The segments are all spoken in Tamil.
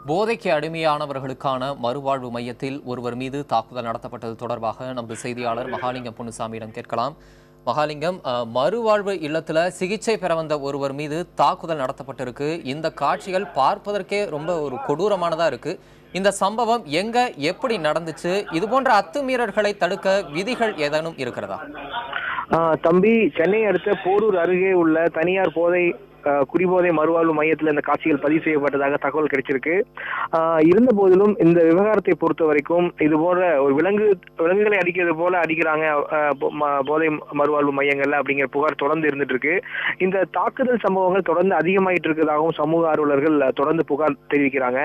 போதைக்கு அடிமையானவர்களுக்கான மறுவாழ்வு மையத்தில் ஒருவர் மீது தாக்குதல் நடத்தப்பட்டது தொடர்பாக நமது செய்தியாளர் மகாலிங்கம் பொன்னுசாமியிடம் கேட்கலாம். மகாலிங்கம், மறுவாழ்வு இல்லத்துல சிகிச்சை பெற வந்த ஒருவர் மீது தாக்குதல் நடத்தப்பட்டிருக்கு. இந்த காட்சிகள் பார்ப்பதற்கே ரொம்ப ஒரு கொடூரமானதா இருக்கு. இந்த சம்பவம் எங்க எப்படி நடந்துச்சு? இது போன்ற அத்துமீறல்களை தடுக்க விதிகள் ஏதேனும் இருக்கிறதா? தம்பி, சென்னை அடுத்த போரூர் அருகே உள்ள தனியார் குடிபோதை மறுவாழ்வு மையத்தில் இந்த காட்சிகள் பதிவு செய்யப்பட்டதாக தகவல் கிடைச்சிருக்கு. இருந்த போதிலும் இந்த விவகாரத்தை பொறுத்த வரைக்கும் இது போன்ற ஒரு விலங்குகளை அடிக்கிறது போல அடிக்கிறாங்க போதை மறுவாழ்வு மையங்கள்ல அப்படிங்கிற புகார் தொடர்ந்து இருந்துட்டு இருக்கு. இந்த தாக்குதல் சம்பவங்கள் தொடர்ந்து அதிகமாயிட்டு இருக்கிறதாகவும் சமூக ஆர்வலர்கள் தொடர்ந்து புகார் தெரிவிக்கிறாங்க.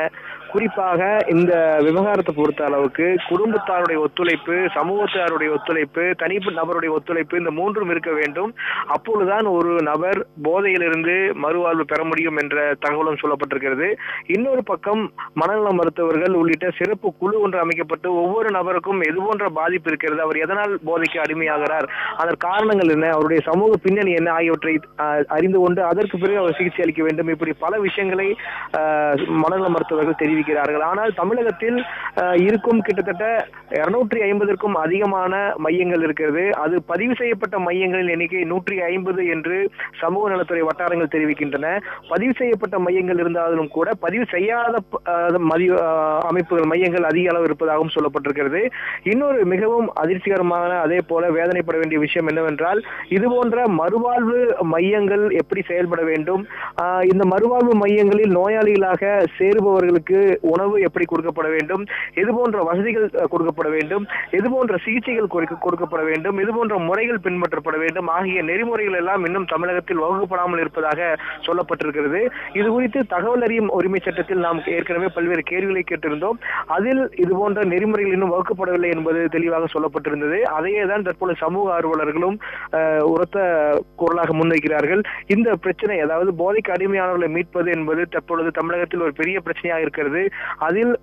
குறிப்பாக இந்த விவகாரத்தை பொறுத்த அளவுக்கு குடும்பத்தாருடைய ஒத்துழைப்பு, சமூகத்தாருடைய ஒத்துழைப்பு, தனிப்பட்ட நபருடைய ஒத்துழைப்பு, இந்த மூன்றும் இருக்க வேண்டும். அப்பொழுதுதான் ஒரு நபர் போதையிலிருந்து மறுவாழ்வு பெற முடியும் என்ற தகவலும் சொல்லப்பட்டிருக்கிறது. இன்னொரு பக்கம் மனநல மருத்துவர்கள் உள்ளிட்ட சிறப்பு குழு ஒன்று அமைக்கப்பட்டு ஒவ்வொரு நபருக்கும் எது போன்ற பாதிப்பு இருக்கிறது, அவர் எதனால் போதைக்கு அடிமையாகிறார், அதன் காரணங்கள் என்ன, அவருடைய சமூக பின்னணி என்ன ஆகியவற்றை அறிந்து கொண்டு அதற்கு பிறகு அவர் சிகிச்சை அளிக்க வேண்டும். இப்படி பல விஷயங்களை மனநல மருத்துவர்கள் தெரிவிக்கிறார்கள். ஆனால் தமிழகத்தில் இருக்கும் கிட்டத்தட்ட 250க்கும் அதிகமான மையங்கள் இருக்கிறது. அது பதிவு செய்யப்பட்ட மையங்களின் எண்ணிக்கை 150 என்று சமூக நலத்துறை வட்டாரங்கள் தெரிவிக்கின்றன. பதிவு செய்யப்பட்ட மையங்கள் இருந்தாலும் கூட பதிவு செய்யாத அமைப்புகள் மையங்கள் அதிக அளவு இருப்பதாகவும் சொல்லப்பட்டிருக்கிறது. இன்னொரு மிகவும் அதிர்ச்சிகரமான, அதே போல வேதனைப்பட வேண்டிய விஷயம் என்னவென்றால், இது போன்ற மறுவாழ்வு மையங்கள் எப்படி செயல்பட வேண்டும், இந்த மறுவாழ்வு மையங்களில் நோயாளிகளாக சேருபவர்களுக்கு உணவு எப்படி கொடுக்கப்பட வேண்டும், எது போன்ற வசதிகள் கொடுக்கப்பட வேண்டும், எது போன்ற சிகிச்சைகள் கொடுக்கப்பட வேண்டும், எது போன்ற முறைகள் பின்பற்றப்பட வேண்டும் ஆகிய நெறிமுறைகள் எல்லாம் இன்னும் தமிழகத்தில் வகுக்கப்படாமல் இருப்பதாக சொல்லப்பட்டிருக்கிறது. இது குறித்து தகவல் அறியும் உரிமை சட்டத்தில் நாம் ஏற்கனவே பல்வேறு கேள்விகளை கேட்டிருந்தோம். அதில் இது போன்ற நெறிமுறைகள் இன்னும் வகுக்கப்படவில்லை என்பது தெளிவாக சொல்லப்பட்டிருந்தது. அதையே தான் தற்போது சமூக ஆர்வலர்களும் உரத்த குரலாக முன்வைக்கிறார்கள். இந்த பிரச்சனை, அதாவது போதைக்கு அடிமையானவர்களை மீட்பது என்பது தற்பொழுது தமிழகத்தில் ஒரு பெரிய பிரச்சனையாக இருக்கிறது. அதில்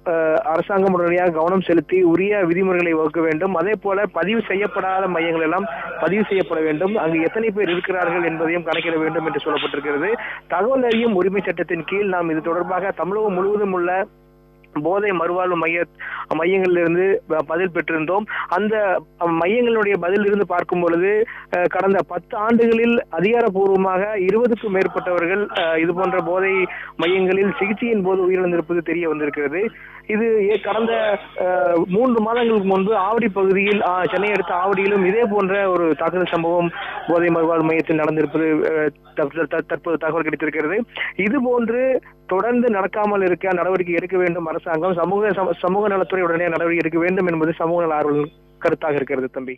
அரசாங்கம் உடனடியாக கவனம் செலுத்தி உரிய விதிமுறைகளை வகுக்க வேண்டும். அதே போல பதிவு செய்யப்படாத மையங்கள் எல்லாம் பதிவு செய்யப்பட வேண்டும். அங்கு எத்தனை பேர் இருக்கிறார்கள் என்பதையும் கணக்கிட வேண்டும் என்று சொல்லப்பட்டிருக்கிறது. தகவல் அறியும் உரிமை சட்டத்தின் கீழ் நாம் இது தொடர்பாக தமிழகம் முழுவதும் உள்ள போதை மறுவாழ்வு மையங்களிலிருந்து பதில் பெற்றிருந்தோம். அந்த மையங்களுடைய பதில் இருந்து பார்க்கும் பொழுது கடந்த 10 ஆண்டுகளில் அதிகாரப்பூர்வமாக 20க்கும் மேற்பட்டவர்கள் இது போன்ற போதை மையங்களில் சிகிச்சையின் போது உயிரிழந்திருப்பது தெரிய வந்திருக்கிறது. இது கடந்த 3 மாதங்களுக்கு முன்பு ஆவடி பகுதியில், சென்னை அடுத்த ஆவடியிலும் இதே போன்ற ஒரு தாக்குதல் சம்பவம் போதை மறுவாழ்வு மையத்தில் நடந்திருப்பது தற்போது தகவல் கிடைத்திருக்கிறது. இது போன்று தொடர்ந்து நடக்காமல் இருக்க நடவடிக்கை எடுக்க வேண்டும் அரசாங்கம். சமூக நலத்துறை உடனே நடவடிக்கை எடுக்க வேண்டும் என்பது சமூக நல ஆர்வலர்கள் கருத்தாக இருக்கிறது. தம்பி.